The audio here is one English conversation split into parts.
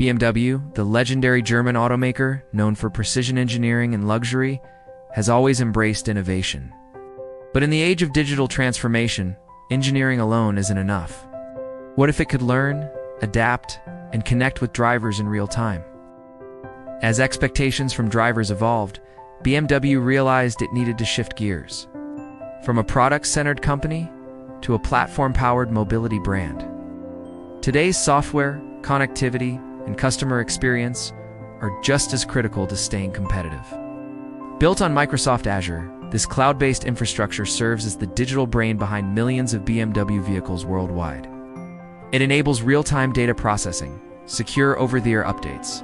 BMW, the legendary German automaker known for precision engineering and luxury, has always embraced innovation. But in the age of digital transformation, engineering alone isn't enough. What if it could learn, adapt, and connect with drivers in real time? As expectations from drivers evolved, BMW realized it needed to shift gears. From a product-centered company to a platform-powered mobility brand. Today's software, connectivity, and customer experience are just as critical to staying competitive. Built on Microsoft Azure, this cloud-based infrastructure serves as the digital brain behind millions of BMW vehicles worldwide. It enables real-time data processing, secure over-the-air updates,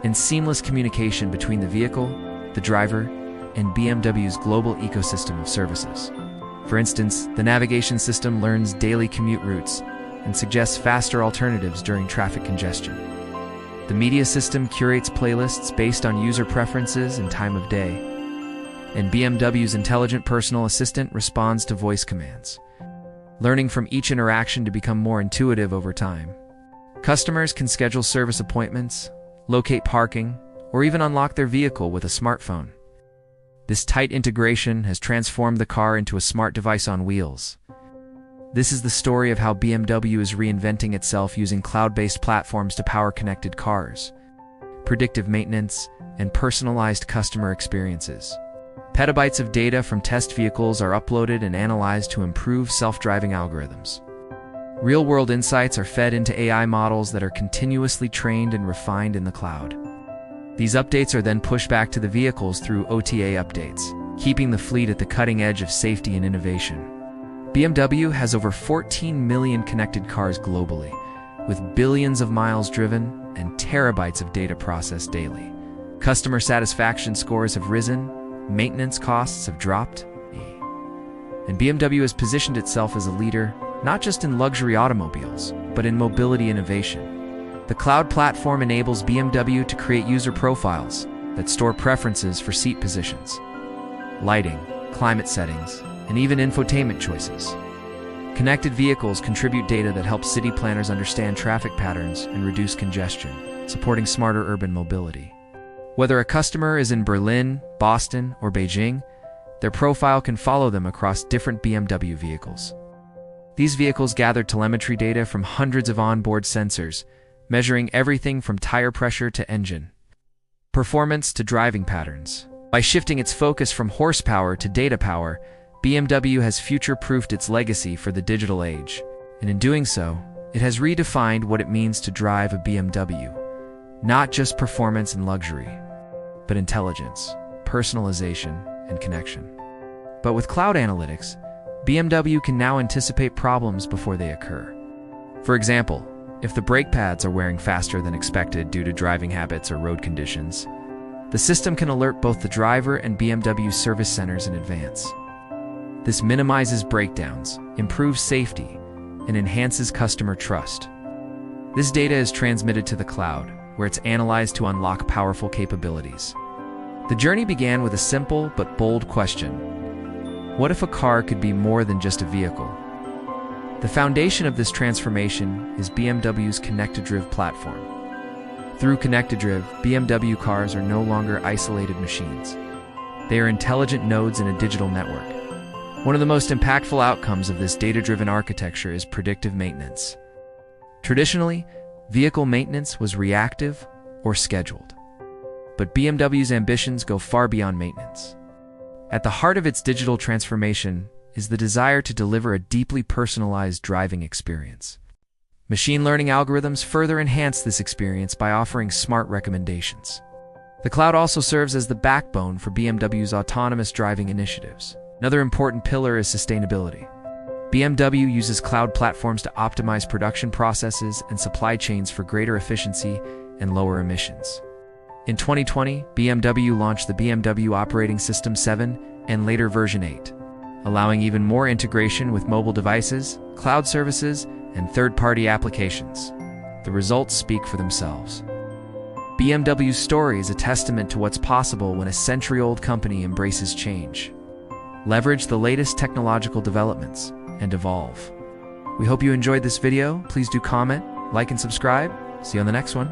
and seamless communication between the vehicle, the driver, and BMW's global ecosystem of services. For instance, the navigation system learns daily commute routes and suggests faster alternatives during traffic congestion. The media system curates playlists based on user preferences and time of day. And BMW's intelligent personal assistant responds to voice commands, learning from each interaction to become more intuitive over time. Customers can schedule service appointments, locate parking, or even unlock their vehicle with a smartphone. This tight integration has transformed the car into a smart device on wheels. This is the story of how BMW is reinventing itself using cloud-based platforms to power connected cars, predictive maintenance, and personalized customer experiences. Petabytes of data from test vehicles are uploaded and analyzed to improve self-driving algorithms. Real-world insights are fed into AI models that are continuously trained and refined in the cloud. These updates are then pushed back to the vehicles through OTA updates, keeping the fleet at the cutting edge of safety and innovation. BMW has over 14 million connected cars globally, with billions of miles driven and terabytes of data processed daily. Customer satisfaction scores have risen, maintenance costs have dropped, and BMW has positioned itself as a leader not just in luxury automobiles, but in mobility innovation. The cloud platform enables BMW to create user profiles that store preferences for seat positions, lighting, climate settings, and even infotainment choices. Connected vehicles contribute data that helps city planners understand traffic patterns and reduce congestion, supporting smarter urban mobility. Whether a customer is in Berlin, Boston, or Beijing, their profile can follow them across different BMW vehicles. These vehicles gather telemetry data from hundreds of onboard sensors, measuring everything from tire pressure to engine performance to driving patterns. By shifting its focus from horsepower to data power, BMW has future-proofed its legacy for the digital age. And in doing so, it has redefined what it means to drive a BMW. Not just performance and luxury, but intelligence, personalization, and connection. But with cloud analytics, BMW can now anticipate problems before they occur. For example, if the brake pads are wearing faster than expected due to driving habits or road conditions, the system can alert both the driver and BMW service centers in advance. This minimizes breakdowns, improves safety, and enhances customer trust. This data is transmitted to the cloud, where it's analyzed to unlock powerful capabilities. The journey began with a simple but bold question: what if a car could be more than just a vehicle? The foundation of this transformation is BMW's ConnectedDrive platform. Through ConnectedDrive, BMW cars are no longer isolated machines. They are intelligent nodes in a digital network. One of the most impactful outcomes of this data-driven architecture is predictive maintenance. Traditionally, vehicle maintenance was reactive or scheduled. But BMW's ambitions go far beyond maintenance. At the heart of its digital transformation is the desire to deliver a deeply personalized driving experience. Machine learning algorithms further enhance this experience by offering smart recommendations. The cloud also serves as the backbone for BMW's autonomous driving initiatives. Another important pillar is sustainability. BMW uses cloud platforms to optimize production processes and supply chains for greater efficiency and lower emissions. In 2020, BMW launched the BMW Operating System 7 and later version 8, allowing even more integration with mobile devices, cloud services, and third-party applications. The results speak for themselves. BMW's story is a testament to what's possible when a century-old company embraces change. Leverage the latest technological developments and evolve. We hope you enjoyed this video. Please do comment, like, and subscribe. See you on the next one.